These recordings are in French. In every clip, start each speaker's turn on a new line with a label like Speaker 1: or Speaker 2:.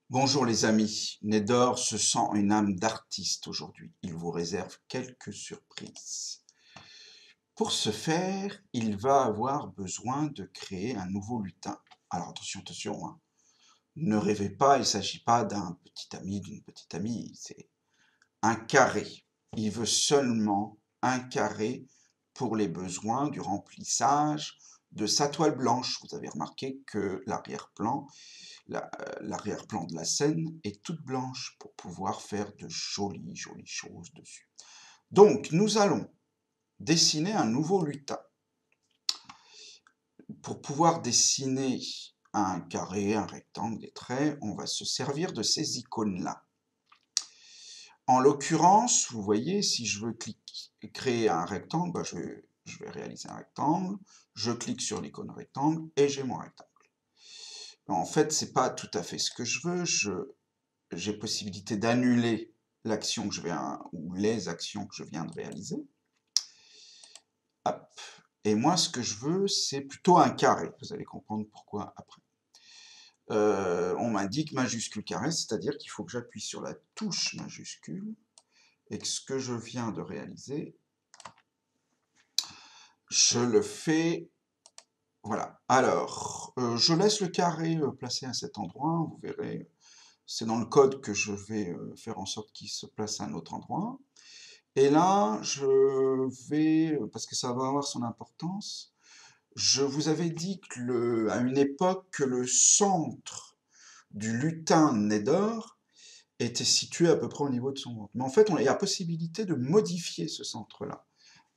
Speaker 1: Bonjour les amis, Nedor se sent une âme d'artiste aujourd'hui. Il vous réserve quelques surprises. Pour ce faire, il va avoir besoin de créer un nouveau lutin. Alors attention, attention, hein. Ne rêvez pas, il ne s'agit pas d'un petit ami, d'une petite amie, c'est un carré. Il veut seulement un carré pour les besoins du remplissage de sa toile blanche. Vous avez remarqué que l'arrière-plan de la scène est toute blanche pour pouvoir faire de jolies, jolies choses dessus. Donc, nous allons dessiner un nouveau lutin. Pour pouvoir dessiner un carré, un rectangle, des traits, on va se servir de ces icônes-là. En l'occurrence, vous voyez, si je veux créer un rectangle, je vais réaliser un rectangle, je clique sur l'icône rectangle et j'ai mon rectangle. En fait, c'est pas tout à fait ce que je veux. J'ai possibilité d'annuler l'action que je viens, ou les actions que je viens de réaliser. Hop. Et moi, ce que je veux, c'est plutôt un carré. Vous allez comprendre pourquoi après. On m'indique majuscule carré, c'est-à-dire qu'il faut que j'appuie sur la touche majuscule et que ce que je viens de réaliser, je le fais. Voilà. Alors, je laisse le carré placé à cet endroit. Vous verrez, c'est dans le code que je vais faire en sorte qu'il se place à un autre endroit. Et là, je vais, parce que ça va avoir son importance, je vous avais dit que à une époque que le centre du lutin Nedor était situé à peu près au niveau de son ventre. Mais en fait, il y a possibilité de modifier ce centre-là.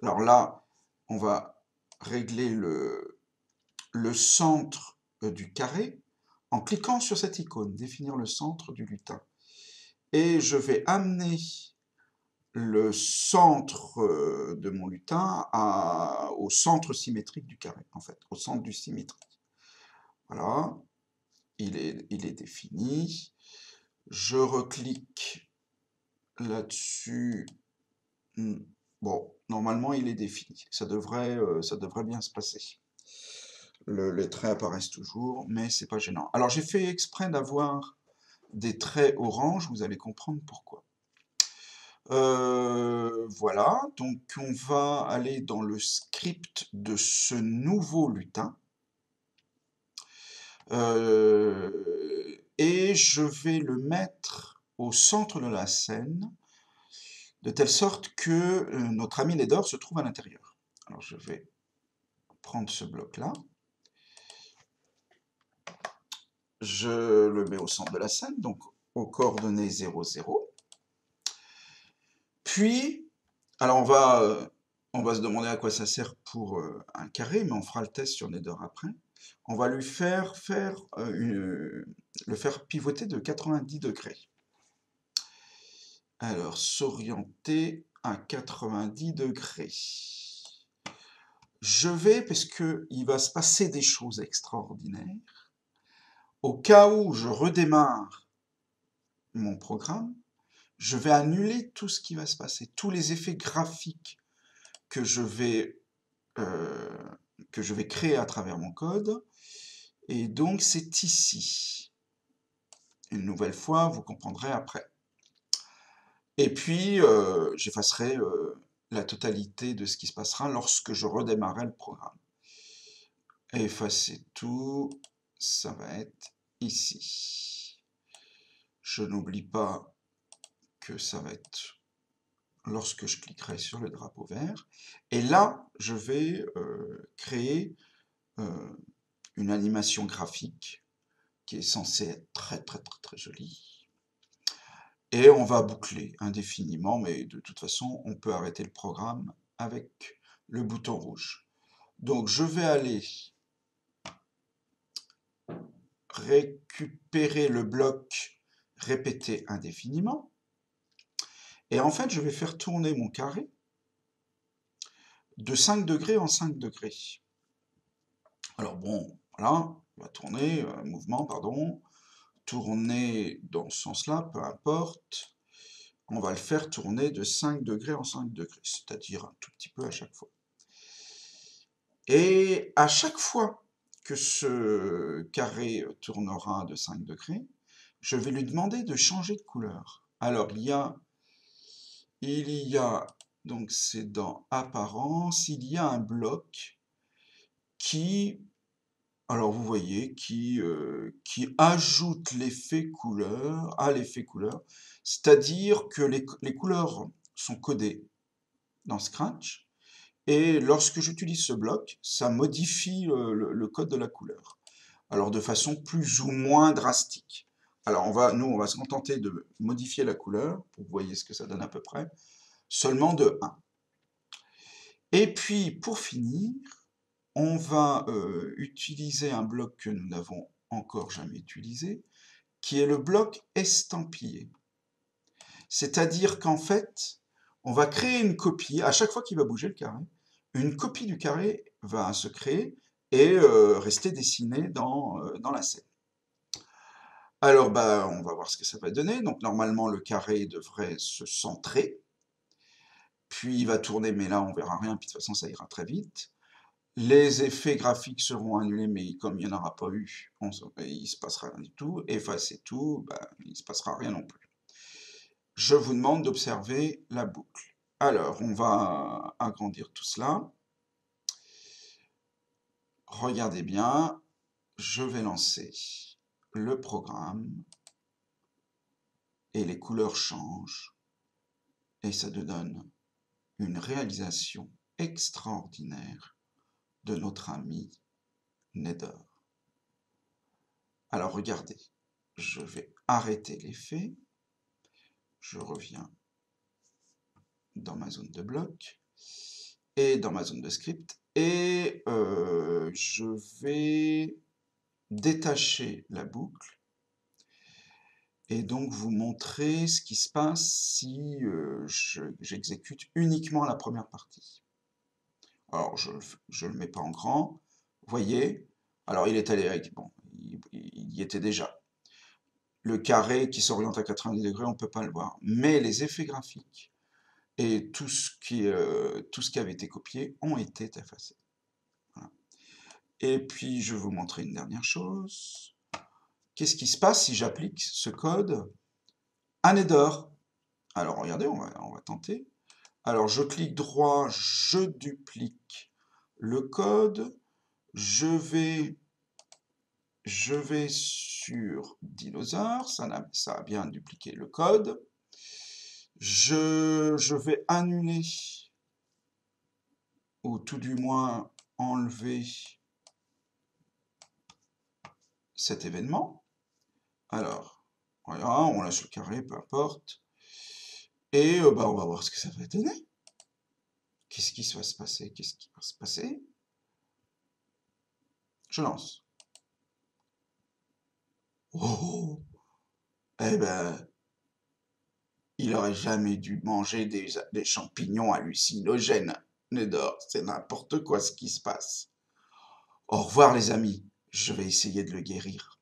Speaker 1: Alors là, on va régler le centre du carré en cliquant sur cette icône, définir le centre du lutin. Et je vais amener le centre de mon lutin au centre symétrique du carré, en fait, au centre du symétrique. Voilà, il est défini. Je reclique là-dessus. Bon, normalement, il est défini. Ça devrait bien se passer. Les traits apparaissent toujours, mais c'est pas gênant. Alors, j'ai fait exprès d'avoir des traits orange, vous allez comprendre pourquoi. Voilà, donc on va aller dans le script de ce nouveau lutin. Et je vais le mettre au centre de la scène, de telle sorte que notre ami Nedor se trouve à l'intérieur. Alors je vais prendre ce bloc-là, je le mets au centre de la scène, donc aux coordonnées 0, 0. Puis, alors on va se demander à quoi ça sert pour un carré, mais on fera le test sur Nether après. On va lui le faire pivoter de 90 degrés. Alors, s'orienter à 90 degrés. Je vais, parce qu'il va se passer des choses extraordinaires, au cas où je redémarre mon programme, je vais annuler tout ce qui va se passer, tous les effets graphiques que je vais créer à travers mon code. Et donc, c'est ici. Une nouvelle fois, vous comprendrez après. Et puis, j'effacerai la totalité de ce qui se passera lorsque je redémarrerai le programme. Effacer tout, ça va être ici. Je n'oublie pas que ça va être lorsque je cliquerai sur le drapeau vert. Et là, je vais créer une animation graphique qui est censée être très très très très jolie. Et on va boucler indéfiniment, mais de toute façon, on peut arrêter le programme avec le bouton rouge. Donc je vais aller récupérer le bloc répéter indéfiniment. Et en fait, je vais faire tourner mon carré de 5 degrés en 5 degrés. Alors bon, voilà, on va tourner, mouvement, pardon, tourner dans ce sens-là, peu importe. On va le faire tourner de 5 degrés en 5 degrés, c'est-à-dire un tout petit peu à chaque fois. Et à chaque fois que ce carré tournera de 5 degrés, je vais lui demander de changer de couleur. Alors, il y a, donc c'est dans Apparence, il y a un bloc qui, alors vous voyez, qui ajoute l'effet couleur à l'effet couleur, c'est-à-dire que les couleurs sont codées dans Scratch, et lorsque j'utilise ce bloc, ça modifie le code de la couleur. Alors de façon plus ou moins drastique. Alors nous, on va se contenter de modifier la couleur, pour que vous voyez ce que ça donne à peu près, seulement de 1. Et puis, pour finir, on va utiliser un bloc que nous n'avons encore jamais utilisé, qui est le bloc estampillé. C'est-à-dire qu'en fait, on va créer une copie, à chaque fois qu'il va bouger le carré, une copie du carré va se créer et rester dessinée dans la scène. Alors, bah, on va voir ce que ça va donner. Donc, normalement, le carré devrait se centrer. Puis, il va tourner, mais là, on verra rien. Puis, de toute façon, ça ira très vite. Les effets graphiques seront annulés, mais comme il n'y en aura pas eu, il ne se passera rien du tout. Effacer tout, bah, il ne se passera rien non plus. Je vous demande d'observer la boucle. Alors, on va agrandir tout cela. Regardez bien, je vais lancer le programme et les couleurs changent et ça te donne une réalisation extraordinaire de notre ami Nether. Alors regardez, je vais arrêter l'effet, je reviens dans ma zone de bloc et dans ma zone de script et je vais détacher la boucle et donc vous montrer ce qui se passe si j'exécute uniquement la première partie. Alors je le mets pas en grand, vous voyez, alors il est allé avec, bon, il y était déjà. Le carré qui s'oriente à 90 degrés, on ne peut pas le voir, mais les effets graphiques et tout ce qui avait été copié ont été effacés. Voilà. Et puis je vais vous montrer une dernière chose. Qu'est-ce qui se passe si j'applique ce code à Nether? Alors regardez, on va tenter. Alors je clique droit, je duplique le code, je vais sur dinosaure, ça a bien dupliqué le code. Je vais annuler, ou tout du moins enlever cet événement. Alors, voilà, on lâche le carré, peu importe. Et bah, on va voir ce que ça va donner. Qu'est-ce qui va se passer? Qu'est-ce qui va se passer? Je lance. Oh! Eh ben, il aurait jamais dû manger des champignons hallucinogènes. Nether, c'est n'importe quoi ce qui se passe. Au revoir les amis, je vais essayer de le guérir.